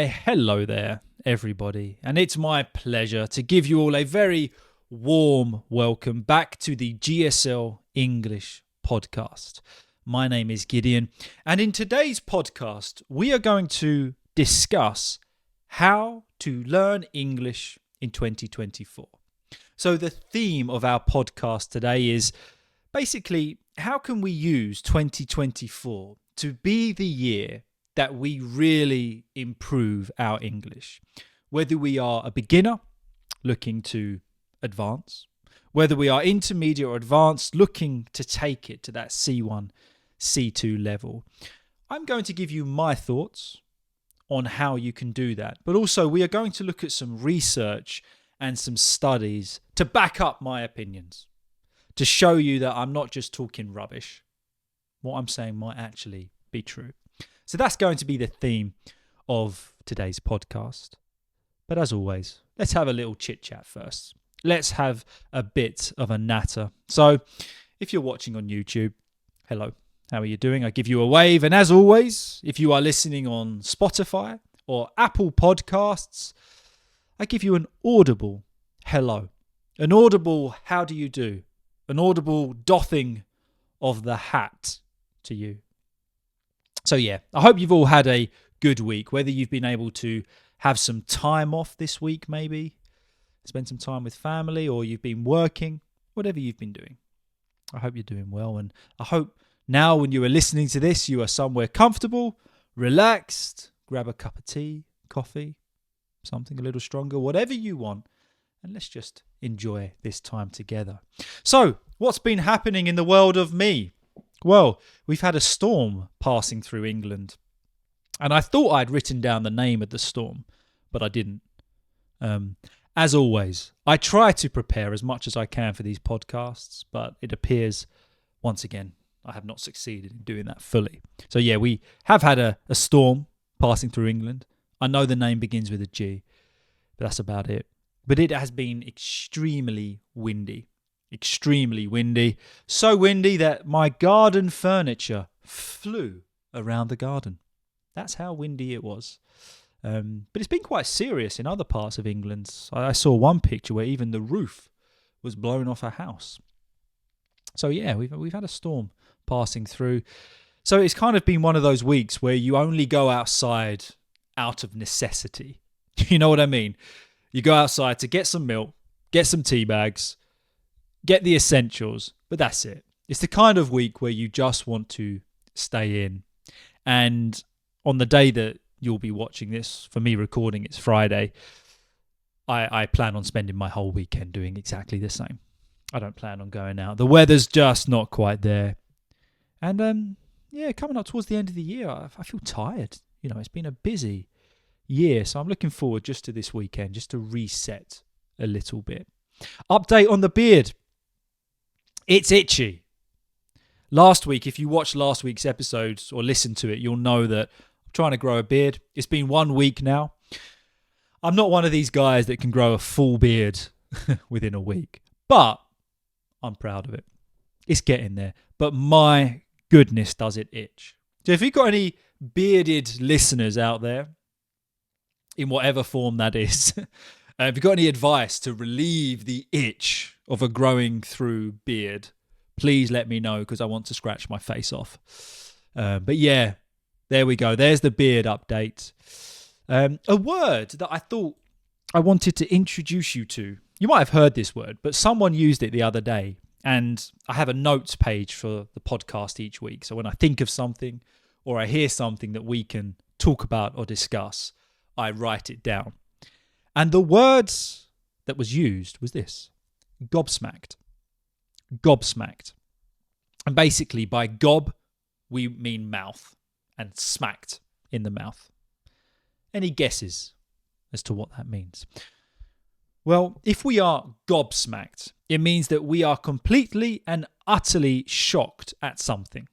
Hello there, everybody, and it's my pleasure to give you all a very warm welcome back to the GSL-English Podcast. My name is Gideon, and in today's podcast, we are going to discuss how to learn English in 2024. So the theme of our podcast today is basically how can we use 2024 to be the year that we really improve our English. Whether we are a beginner looking to advance, whether we are intermediate or advanced looking to take it to that C1, C2 level. I'm going to give you my thoughts on how you can do that. But also we are going to look at some research and some studies to back up my opinions, to show you that I'm not just talking rubbish. What I'm saying might actually be true. So that's going to be the theme of today's podcast. But as always, let's have a little chit chat first. Let's have a bit of a natter. So if you're watching on YouTube, hello, how are you doing? I give you a wave. And as always, if you are listening on Spotify or Apple Podcasts, I give you an audible hello. An audible how do you do? An audible doffing of the hat to you. So yeah, I hope you've all had a good week, whether you've been able to have some time off this week maybe, spend some time with family, or you've been working, whatever you've been doing. I hope you're doing well, and I hope now when you are listening to this, you are somewhere comfortable, relaxed, grab a cup of tea, coffee, something a little stronger, whatever you want, and let's just enjoy this time together. So, what's been happening in the world of me? Well, we've had a storm passing through England, and I thought I'd written down the name of the storm, but I didn't. As always, I try to prepare as much as I can for these podcasts, but it appears, once again, I have not succeeded in doing that fully. So yeah, we have had a storm passing through England. I know the name begins with a G, but that's about it. But it has been extremely windy. Extremely windy. So windy that my garden furniture flew around the garden. That's how windy it was. But it's been quite serious in other parts of England. I saw one picture where even the roof was blown off a house. So yeah, we've had a storm passing through. So it's kind of been one of those weeks where you only go outside out of necessity. You know what I mean? You go outside to get some milk, get some tea bags, get the essentials, but that's it. It's the kind of week where you just want to stay in. And on the day that you'll be watching this, for me recording, it's Friday, I plan on spending my whole weekend doing exactly the same. I don't plan on going out. The weather's just not quite there. And yeah, coming up towards the end of the year, I feel tired. You know, it's been a busy year, so I'm looking forward just to this weekend, just to reset a little bit. Update on the beard. It's itchy. Last week, if you watched last week's episode or listened to it, you'll know that I'm trying to grow a beard. It's been 1 week now. I'm not one of these guys that can grow a full beard within a week, but I'm proud of it. It's getting there, but my goodness does it itch. So if you've got any bearded listeners out there, in whatever form that is, if you've got any advice to relieve the itch of a growing through beard, please let me know, because I want to scratch my face off. But yeah, there we go. There's the beard update. A word that I thought I wanted to introduce you to. You might have heard this word, but someone used it the other day. And I have a notes page for the podcast each week. So when I think of something or I hear something that we can talk about or discuss, I write it down. And the words that was used was this: gobsmacked. Gobsmacked. And basically by gob, we mean mouth, and smacked in the mouth. Any guesses as to what that means? Well, if we are gobsmacked, it means that we are completely and utterly shocked at something.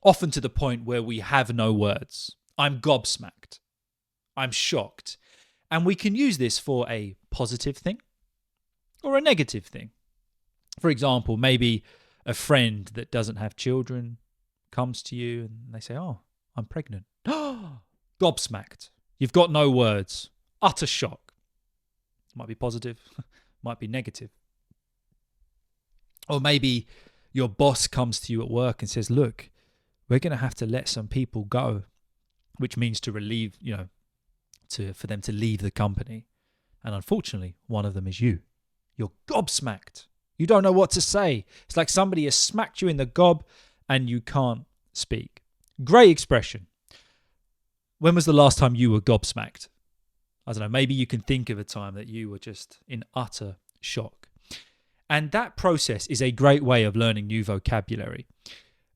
Often to the point where we have no words. I'm gobsmacked. I'm shocked. And we can use this for a positive thing or a negative thing. For example, maybe a friend that doesn't have children comes to you and they say, "Oh, I'm pregnant." Gobsmacked. You've got no words. Utter shock. Might be positive, might be negative. Or maybe your boss comes to you at work and says, look, we're going to have to let some people go, which means to relieve, for them to leave the company. And unfortunately, one of them is you. You're gobsmacked. You don't know what to say. It's like somebody has smacked you in the gob and you can't speak. Great expression. When was the last time you were gobsmacked? I don't know, maybe you can think of a time that you were just in utter shock. And that process is a great way of learning new vocabulary.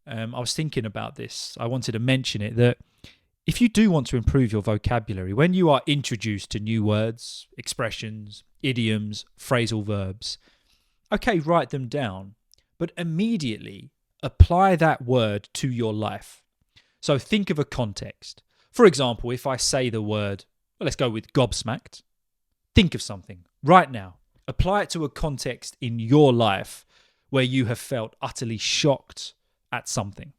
I was thinking about this. I wanted to mention it, that if you do want to improve your vocabulary, when you are introduced to new words, expressions, idioms, phrasal verbs, okay, write them down, but immediately apply that word to your life. So think of a context. For example, if I say the word, let's go with gobsmacked, think of something right now. Apply it to a context in your life where you have felt utterly shocked at something.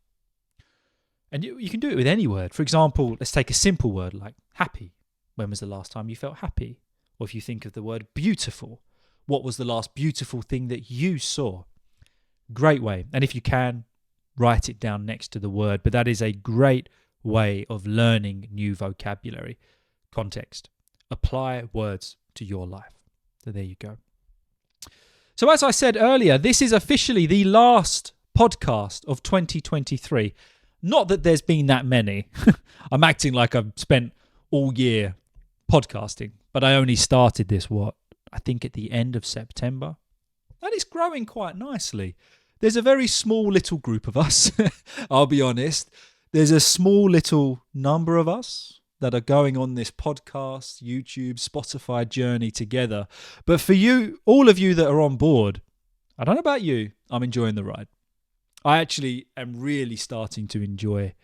And you can do it with any word. For example, let's take a simple word like happy. When was the last time you felt happy? Or if you think of the word beautiful, what was the last beautiful thing that you saw? Great way. And if you can, write it down next to the word. But that is a great way of learning new vocabulary. Context. Apply words to your life. So there you go. So as I said earlier, this is officially the last podcast of 2023. Not that there's been that many. I'm acting like I've spent all year podcasting, but I only started this, I think at the end of September. And it's growing quite nicely. There's a very small little group of us, I'll be honest. There's a small little number of us that are going on this podcast, YouTube, Spotify journey together. But for you, all of you that are on board, I don't know about you, I'm enjoying the ride. I actually am really starting to enjoy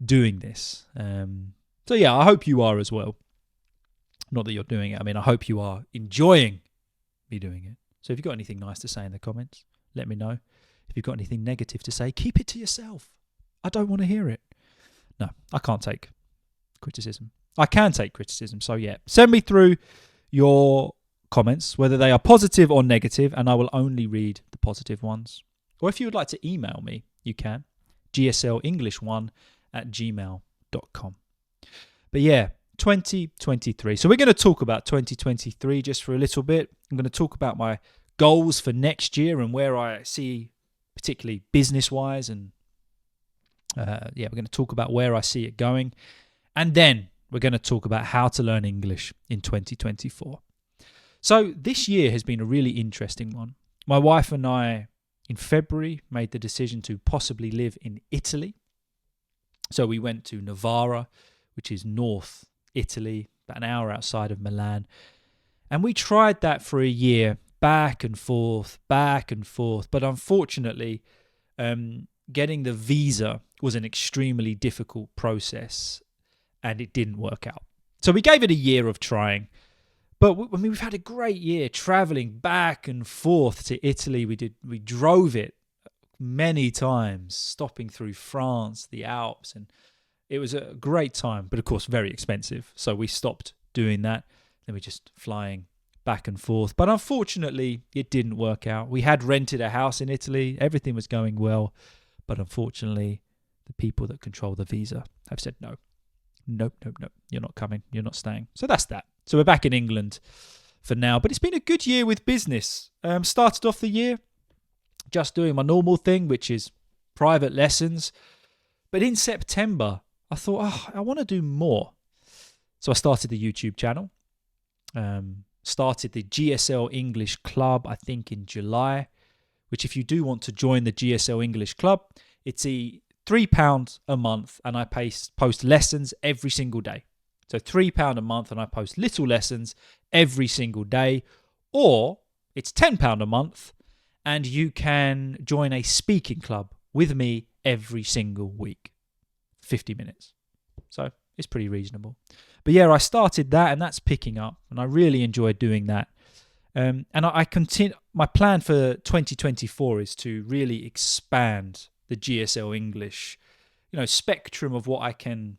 doing this. So yeah, I hope you are as well. Not that you're doing it. I mean, I hope you are enjoying me doing it. So if you've got anything nice to say in the comments, let me know. If you've got anything negative to say, keep it to yourself. I don't want to hear it. No, I can't take criticism. I can take criticism. So yeah, send me through your comments, whether they are positive or negative, and I will only read the positive ones. Or if you would like to email me, you can. GSL-English1@gmail.com. But yeah, 2023. So we're going to talk about 2023 just for a little bit. I'm going to talk about my goals for next year and where I see, particularly business-wise, and we're going to talk about where I see it going. And then we're going to talk about how to learn English in 2024. So this year has been a really interesting one. My wife and I, in February, made the decision to possibly live in Italy. So we went to Novara, which is North Italy, about an hour outside of Milan. And we tried that for a year, back and forth. But unfortunately, getting the visa was an extremely difficult process and it didn't work out. So we gave it a year of trying. But we've had a great year traveling back and forth to Italy. We drove it many times, stopping through France, the Alps, and it was a great time, but of course very expensive. So we stopped doing that. Then we're just flying back and forth. But unfortunately, it didn't work out. We had rented a house in Italy. Everything was going well. But unfortunately, the people that control the visa have said no. Nope. You're not coming. You're not staying. So that's that. So we're back in England for now. But it's been a good year with business. Started off the year just doing my normal thing, which is private lessons. But in September, I thought, I want to do more. So I started the YouTube channel. Started the GSL-English Club, I think in July. Which if you do want to join the GSL-English Club, it's £3 a month and I post lessons every single day. So £3 a month and I post little lessons every single day. Or it's £10 a month and you can join a speaking club with me every single week. 50 minutes. So it's pretty reasonable. But yeah, I started that and that's picking up and I really enjoyed doing that. And I continue. My plan for 2024 is to really expand the GSL English, spectrum of what I can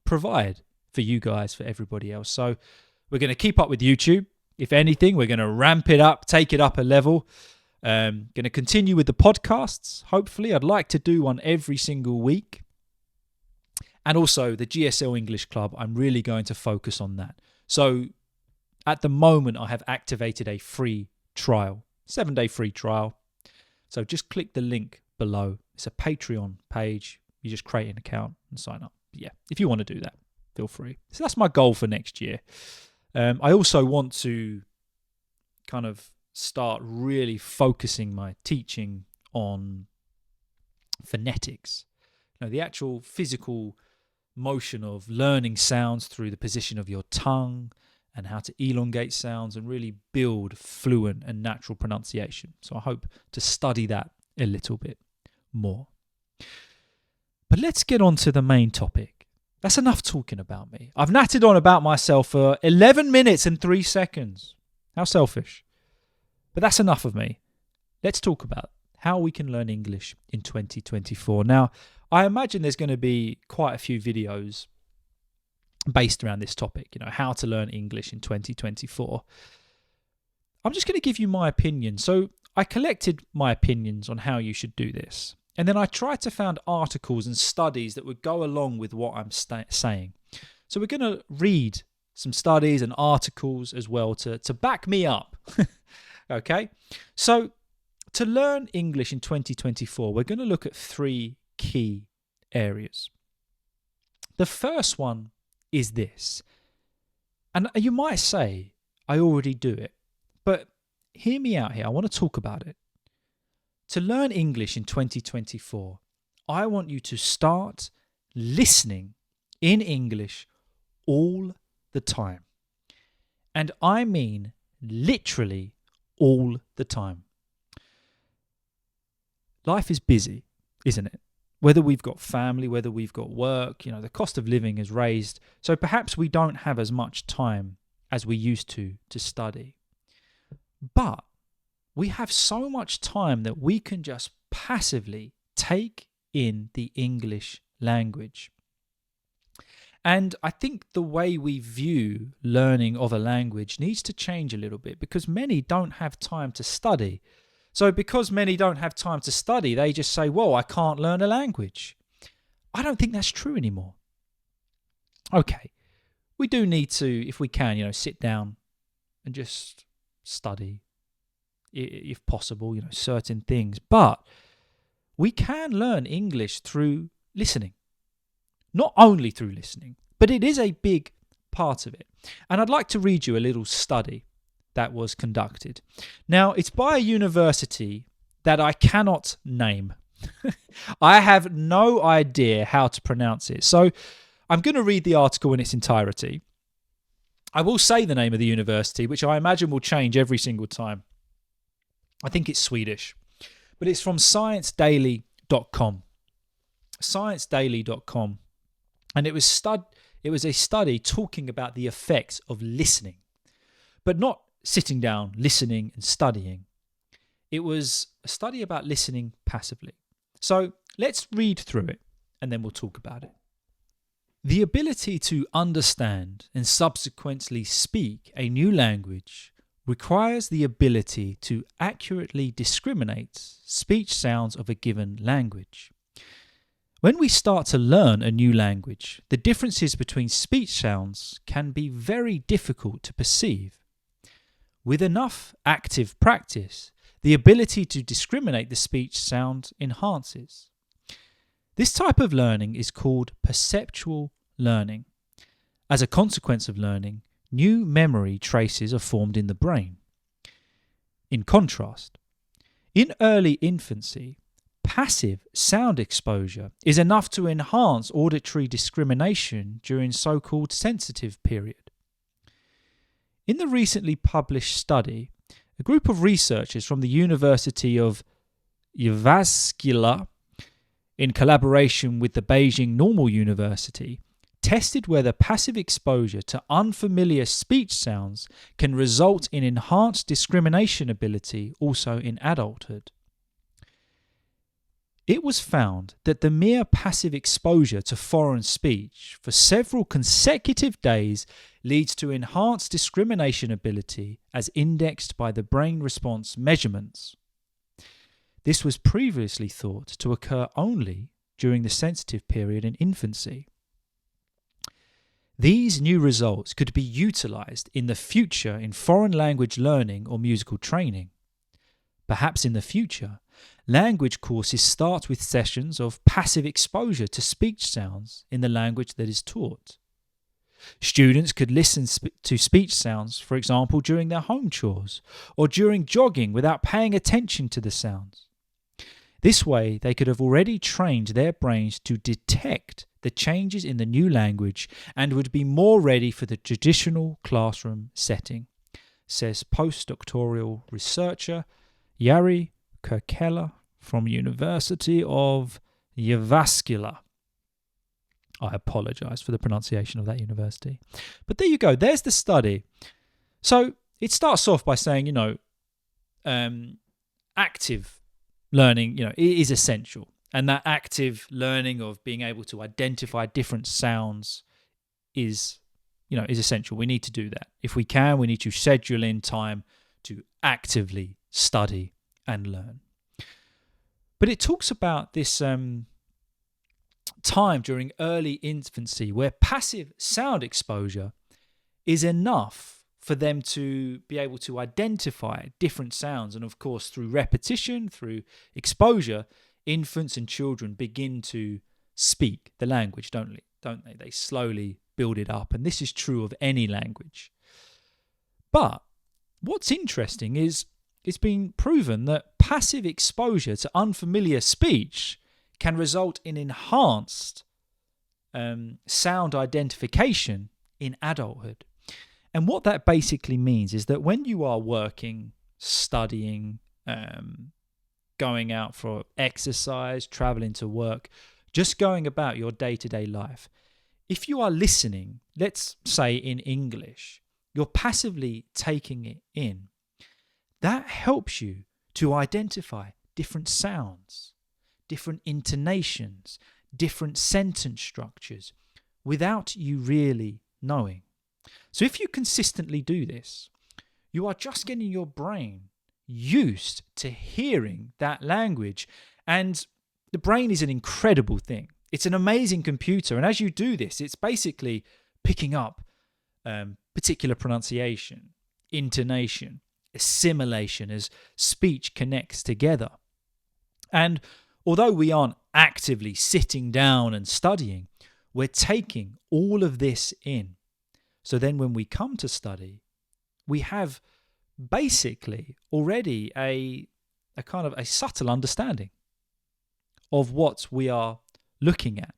provide for you guys, for everybody else. So we're going to keep up with YouTube. If anything, we're going to ramp it up, take it up a level. Going to continue with the podcasts. Hopefully, I'd like to do one every single week. And also the GSL English Club, I'm really going to focus on that. So at the moment, I have activated a free trial, 7-day free trial. So just click the link below. It's a Patreon page. You just create an account and sign up. Yeah, if you want to do that, feel free. So that's my goal for next year. I also want to kind of start really focusing my teaching on phonetics. The actual physical motion of learning sounds through the position of your tongue and how to elongate sounds and really build fluent and natural pronunciation. So I hope to study that a little bit more. But let's get on to the main topic. That's enough talking about me. I've nattered on about myself for 11 minutes and 3 seconds. How selfish. But that's enough of me. Let's talk about how we can learn English in 2024. Now, I imagine there's going to be quite a few videos based around this topic, how to learn English in 2024. I'm just going to give you my opinion. So I collected my opinions on how you should do this. And then I tried to find articles and studies that would go along with what I'm saying. So we're going to read some studies and articles as well to back me up. Okay? So to learn English in 2024, we're going to look at 3 key areas. The first one is this. And you might say, I already do it. But hear me out here. I want to talk about it. To learn English in 2024, I want you to start listening in English all the time. And I mean literally all the time. Life is busy, isn't it? Whether we've got family, whether we've got work, the cost of living is raised. So perhaps we don't have as much time as we used to study. But we have so much time that we can just passively take in the English language. And I think the way we view learning of a language needs to change a little bit because many don't have time to study. So because many don't have time to study, they just say, well, I can't learn a language. I don't think that's true anymore. Okay, we do need to, if we can, sit down and just study, if possible, certain things. But we can learn English through listening. Not only through listening, but it is a big part of it. And I'd like to read you a little study that was conducted. Now, it's by a university that I cannot name. I have no idea how to pronounce it. So I'm going to read the article in its entirety. I will say the name of the university, which I imagine will change every single time. I think it's Swedish, but it's from ScienceDaily.com. ScienceDaily.com. And it was a study talking about the effects of listening, but not sitting down, listening and studying. It was a study about listening passively. So let's read through it and then we'll talk about it. The ability to understand and subsequently speak a new language requires the ability to accurately discriminate speech sounds of a given language. When we start to learn a new language, the differences between speech sounds can be very difficult to perceive. With enough active practice, the ability to discriminate the speech sound enhances. This type of learning is called perceptual learning. As a consequence of learning, new memory traces are formed in the brain. In contrast, in early infancy, passive sound exposure is enough to enhance auditory discrimination during so-called sensitive period. In the recently published study, a group of researchers from the University of Jyväskylä, in collaboration with the Beijing Normal University, tested whether passive exposure to unfamiliar speech sounds can result in enhanced discrimination ability also in adulthood. It was found that the mere passive exposure to foreign speech for several consecutive days leads to enhanced discrimination ability as indexed by the brain response measurements. This was previously thought to occur only during the sensitive period in infancy. These new results could be utilized in the future in foreign language learning or musical training. Perhaps in the future, language courses start with sessions of passive exposure to speech sounds in the language that is taught. Students could listen to speech sounds, for example, during their home chores or during jogging without paying attention to the sounds. This way, they could have already trained their brains to detect the changes in the new language and would be more ready for the traditional classroom setting, says postdoctoral researcher Jari Kirkela from University of Jyväskylä. I apologise for the pronunciation of that university. But there you go. There's the study. So it starts off by saying, active learning, is essential. And that active learning of being able to identify different sounds is essential. We need to do that. If we can, we need to schedule in time to actively study and learn. But it talks about this time during early infancy where passive sound exposure is enough for them to be able to identify different sounds. And of course, through repetition, through exposure, infants and children begin to speak the language, don't they? They slowly build it up. And this is true of any language. But what's interesting is it's been proven that passive exposure to unfamiliar speech can result in enhanced sound identification in adulthood. And what that basically means is that when you are working, studying, going out for exercise, traveling to work, just going about your day-to-day life, if you are listening, let's say in English, you're passively taking it in. That helps you to identify different sounds, different intonations, different sentence structures without you really knowing. So if you consistently do this, you are just getting your brain used to hearing that language. And the brain is an incredible thing. It's an amazing computer. And as you do this, it's basically picking up particular pronunciation, intonation, assimilation as speech connects together. And although we aren't actively sitting down and studying, we're taking all of this in. So then when we come to study, we have basically already a kind of a subtle understanding of what we are looking at.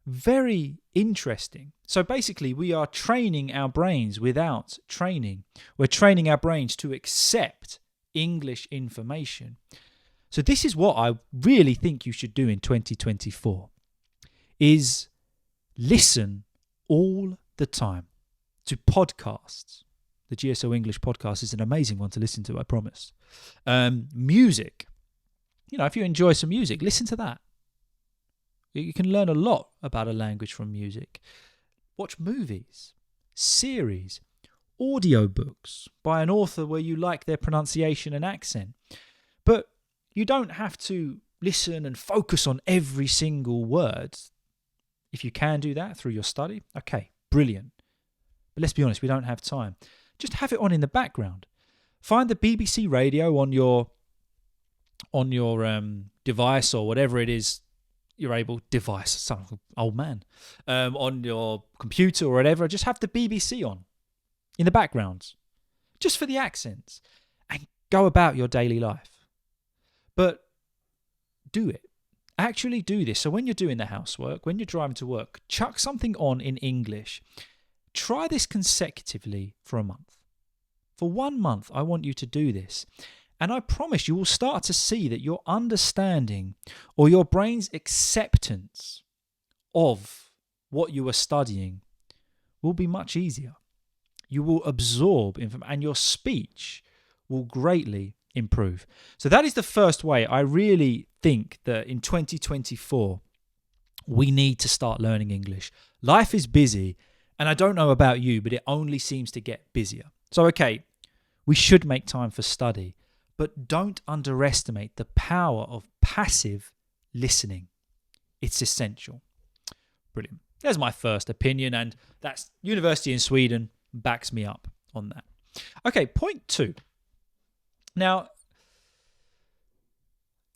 Very interesting. So basically we are training our brains without training. We're training our brains to accept English information. So this is what I really think you should do in 2024, is listen all the time to podcasts. The GSL-English Podcast is an amazing one to listen to, I promise. Music. If you enjoy some music, listen to that. You can learn a lot about a language from music. Watch movies, series, audiobooks by an author where you like their pronunciation and accent. But you don't have to listen and focus on every single word. If you can do that through your study, okay, brilliant. But let's be honest, we don't have time. Just have it on in the background. Find the BBC radio on your device or whatever it is you're able, device, some old man, on your computer or whatever. Just have the BBC on in the background, just for the accents, and go about your daily life. But do it. Actually do this. So when you're doing the housework, when you're driving to work, chuck something on in English. Try this consecutively for a month. For 1 month, I want you to do this. And I promise you will start to see that your understanding or your brain's acceptance of what you are studying will be much easier. You will absorb information and your speech will greatly improve. So that is the first way I really think that in 2024, we need to start learning English. Life is busy, and I don't know about you, but it only seems to get busier. So, okay, we should make time for study, but don't underestimate the power of passive listening. It's essential. Brilliant. There's my first opinion, and that's University in Sweden backs me up on that. Okay, point 2. Now,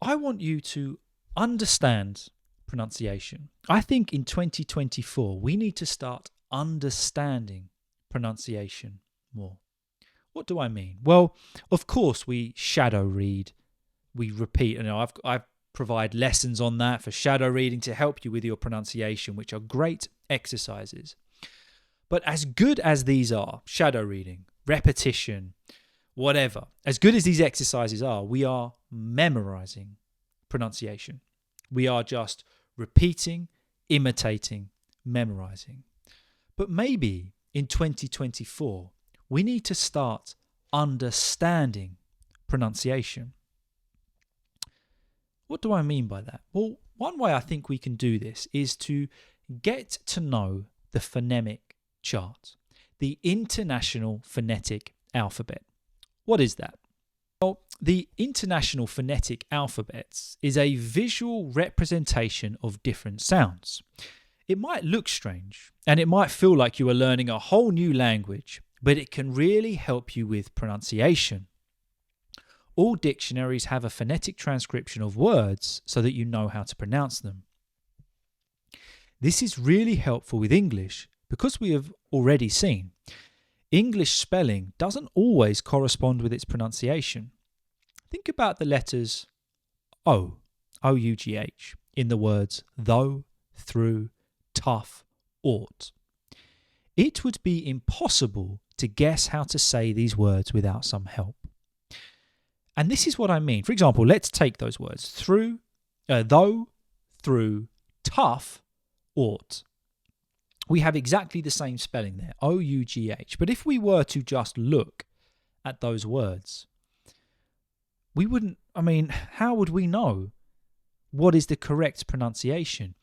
I want you to understand pronunciation. I think in 2024, we need to start understanding pronunciation more. What do I mean? Well, of course, we shadow read, we repeat. I provide lessons on that for shadow reading to help you with your pronunciation, which are great exercises. But as good as these are, shadow reading, repetition, whatever, as good as these exercises are, we are memorizing pronunciation. We are just repeating, imitating, memorizing. But maybe in 2024, we need to start understanding pronunciation. What do I mean by that? Well, one way I think we can do this is to get to know the phonemic chart, the International Phonetic Alphabet. What is that? Well, the International Phonetic Alphabet is a visual representation of different sounds. It might look strange, and it might feel like you are learning a whole new language, but it can really help you with pronunciation. All dictionaries have a phonetic transcription of words so that you know how to pronounce them. This is really helpful with English because we have already seen English spelling doesn't always correspond with its pronunciation. Think about the letters O, O-U-G-H, in the words though, through, tough, ought. It would be impossible to guess how to say these words without some help. And this is what I mean. For example, let's take those words. Though, through, tough, ought. We have exactly the same spelling there, O-U-G-H. But if we were to just look at those words, how would we know what is the correct pronunciation?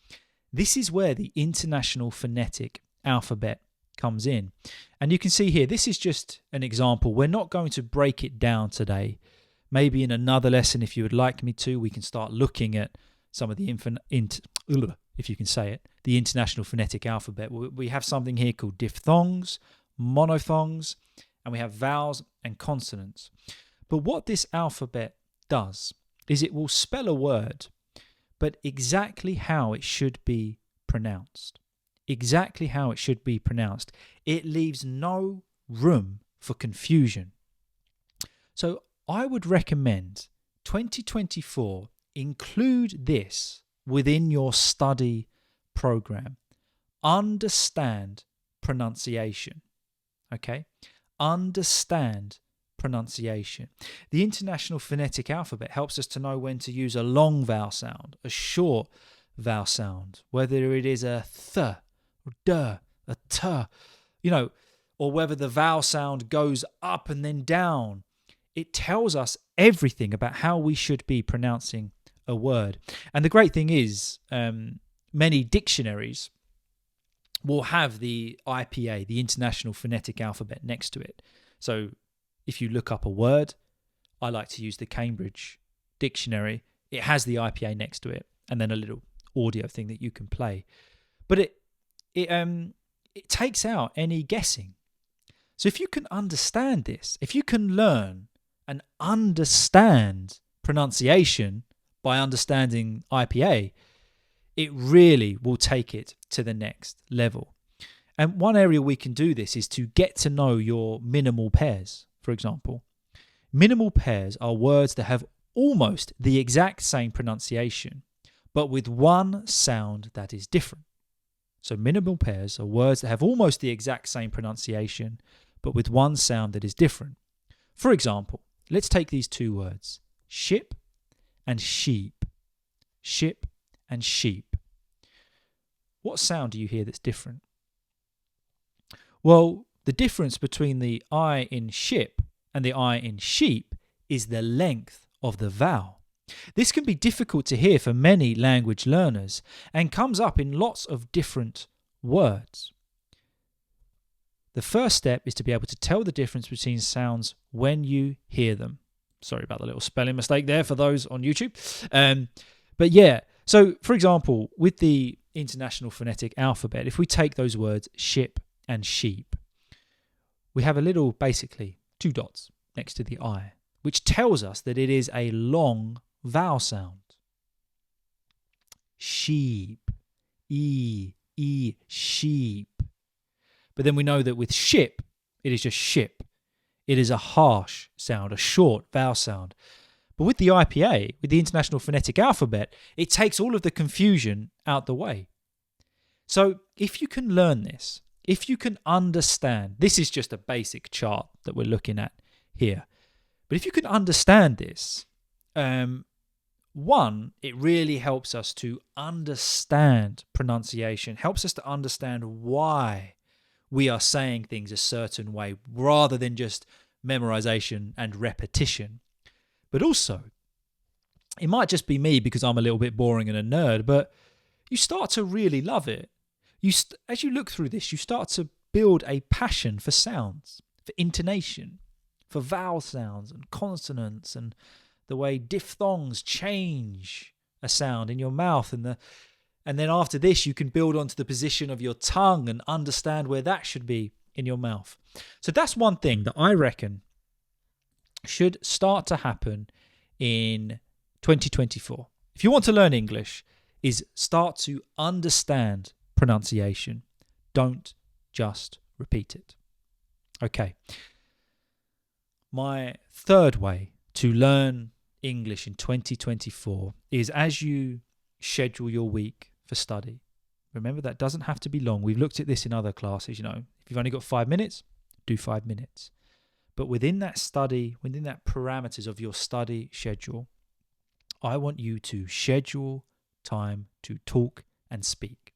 This is where the International Phonetic Alphabet comes in. And you can see here, this is just an example. We're not going to break it down today. Maybe in another lesson, if you would like me to, we can start looking at some of the if you can say it, the International Phonetic Alphabet. We have something here called diphthongs, monophthongs, and we have vowels and consonants. But what this alphabet does is it will spell a word, but exactly how it should be pronounced. Exactly how it should be pronounced. It leaves no room for confusion. So I would recommend 2024 include this within your study program. Understand pronunciation. Okay? Understand pronunciation. The International Phonetic Alphabet helps us to know when to use a long vowel sound, a short vowel sound, whether it is a th, or d, a t, or whether the vowel sound goes up and then down. It tells us everything about how we should be pronouncing a word. And the great thing is, many dictionaries will have the IPA, the International Phonetic Alphabet, next to it. So if you look up a word, I like to use the Cambridge Dictionary. It has the IPA next to it, and then a little audio thing that you can play. But it takes out any guessing. So if you can understand this, if you can learn and understand pronunciation by understanding IPA, it really will take it to the next level. And one area we can do this is to get to know your minimal pairs, for example. Minimal pairs are words that have almost the exact same pronunciation, but with one sound that is different. So minimal pairs are words that have almost the exact same pronunciation, but with one sound that is different. For example, let's take these two words, ship and sheep. Ship and sheep. What sound do you hear that's different? Well, the difference between the I in ship and the I in sheep is the length of the vowel. This can be difficult to hear for many language learners and comes up in lots of different words. The first step is to be able to tell the difference between sounds when you hear them. Sorry about the little spelling mistake there for those on YouTube. But yeah, so for example, with the International Phonetic Alphabet, if we take those words ship and sheep, we have a little, basically, 2 dots next to the I, which tells us that it is a long vowel sound. Sheep, sheep. But then we know that with ship, it is just ship. It is a harsh sound, a short vowel sound. But with the IPA, with the International Phonetic Alphabet, it takes all of the confusion out the way. So if you can learn this, if you can understand, this is just a basic chart that we're looking at here. But if you can understand this, one, it really helps us to understand pronunciation, helps us to understand why we are saying things a certain way rather than just memorization and repetition. But also, it might just be me because I'm a little bit boring and a nerd, but you start to really love it. As you look through this, you start to build a passion for sounds, for intonation, for vowel sounds and consonants and the way diphthongs change a sound in your mouth. And then after this, you can build onto the position of your tongue and understand where that should be in your mouth. So that's one thing that I reckon should start to happen in 2024. If you want to learn English, is start to understand pronunciation. Don't just repeat it. Okay. My third way to learn English in 2024 is as you schedule your week for study. Remember, that doesn't have to be long. We've looked at this in other classes, if you've only got 5 minutes, do 5 minutes. But within that study, within that parameters of your study schedule, I want you to schedule time to talk and speak.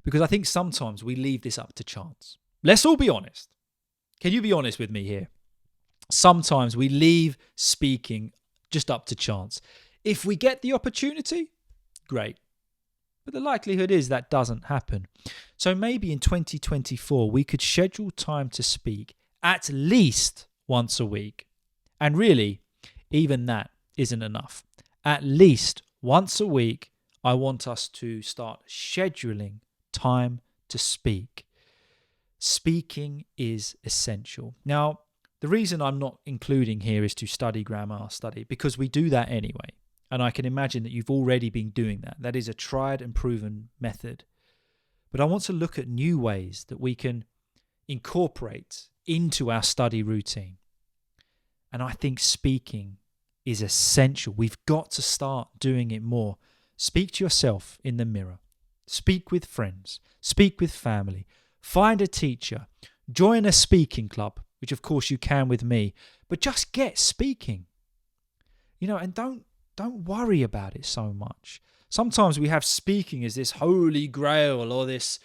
Because I think sometimes we leave this up to chance. Let's all be honest. Can you be honest with me here? Sometimes we leave speaking just up to chance. If we get the opportunity, great. But the likelihood is that doesn't happen. So maybe in 2024, we could schedule time to speak at least once a week. And really, even that isn't enough. At least once a week, I want us to start scheduling time to speak. Speaking is essential. Now, the reason I'm not including here is to study grammar, because we do that anyway. And I can imagine that you've already been doing that. That is a tried and proven method. But I want to look at new ways that we can incorporate into our study routine. And I think speaking is essential. We've got to start doing it more. Speak to yourself in the mirror. Speak with friends. Speak with family. Find a teacher. Join a speaking club, which of course you can with me. But just get speaking. And don't worry about it so much. Sometimes we have speaking as this holy grail or this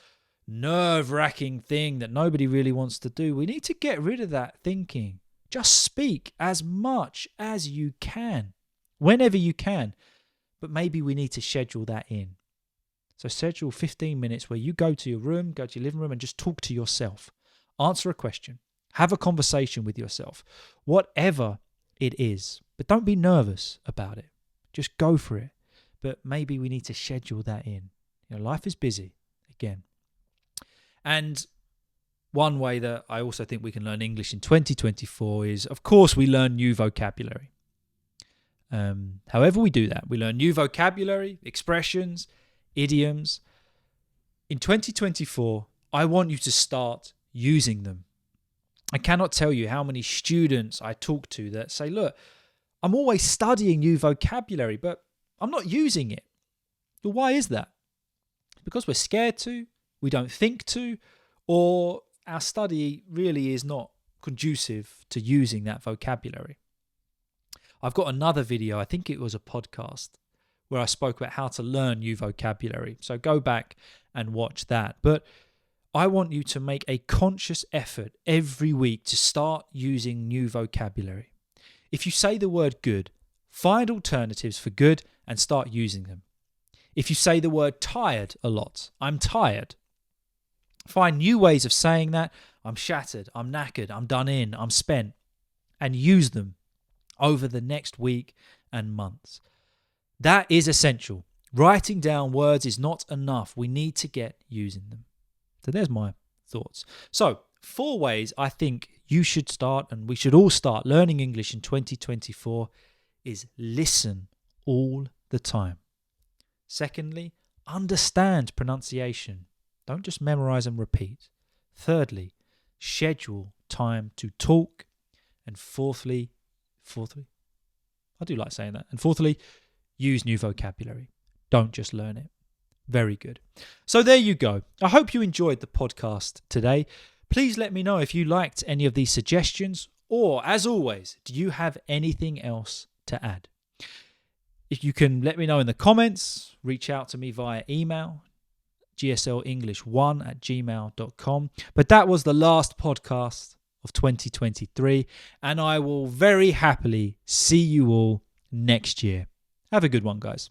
nerve-wracking thing that nobody really wants to do. We need to get rid of that thinking. Just speak as much as you can, whenever you can. But maybe we need to schedule that in. So schedule 15 minutes where you go to your room, go to your living room and just talk to yourself. Answer a question. Have a conversation with yourself. Whatever it is. But don't be nervous about it. Just go for it. But maybe we need to schedule that in. Life is busy, again. And one way that I also think we can learn English in 2024 is, of course, we learn new vocabulary. However we do that, we learn new vocabulary, expressions, idioms. In 2024, I want you to start using them. I cannot tell you how many students I talk to that say, look, I'm always studying new vocabulary, but I'm not using it. Well, why is that? Because we're scared to, we don't think to, or our study really is not conducive to using that vocabulary. I've got another video, I think it was a podcast, where I spoke about how to learn new vocabulary. So go back and watch that. But I want you to make a conscious effort every week to start using new vocabulary. If you say the word good, find alternatives for good and start using them. If you say the word tired a lot, I'm tired. Find new ways of saying that. I'm shattered, I'm knackered, I'm done in, I'm spent. And use them over the next week and months. That is essential. Writing down words is not enough. We need to get using them. So there's my thoughts. So 4 ways I think you should start, and we should all start learning English in 2024 is listen all the time. Secondly, understand pronunciation. Don't just memorize and repeat. Thirdly, schedule time to talk. And fourthly, I do like saying that. And fourthly, use new vocabulary. Don't just learn it. Very good. So there you go. I hope you enjoyed the podcast today. Please let me know if you liked any of these suggestions, or as always, do you have anything else to add? If you can let me know in the comments, reach out to me via email, GSL-English1@gmail.com. But that was the last podcast of 2023, and I will very happily see you all next year. Have a good one, guys.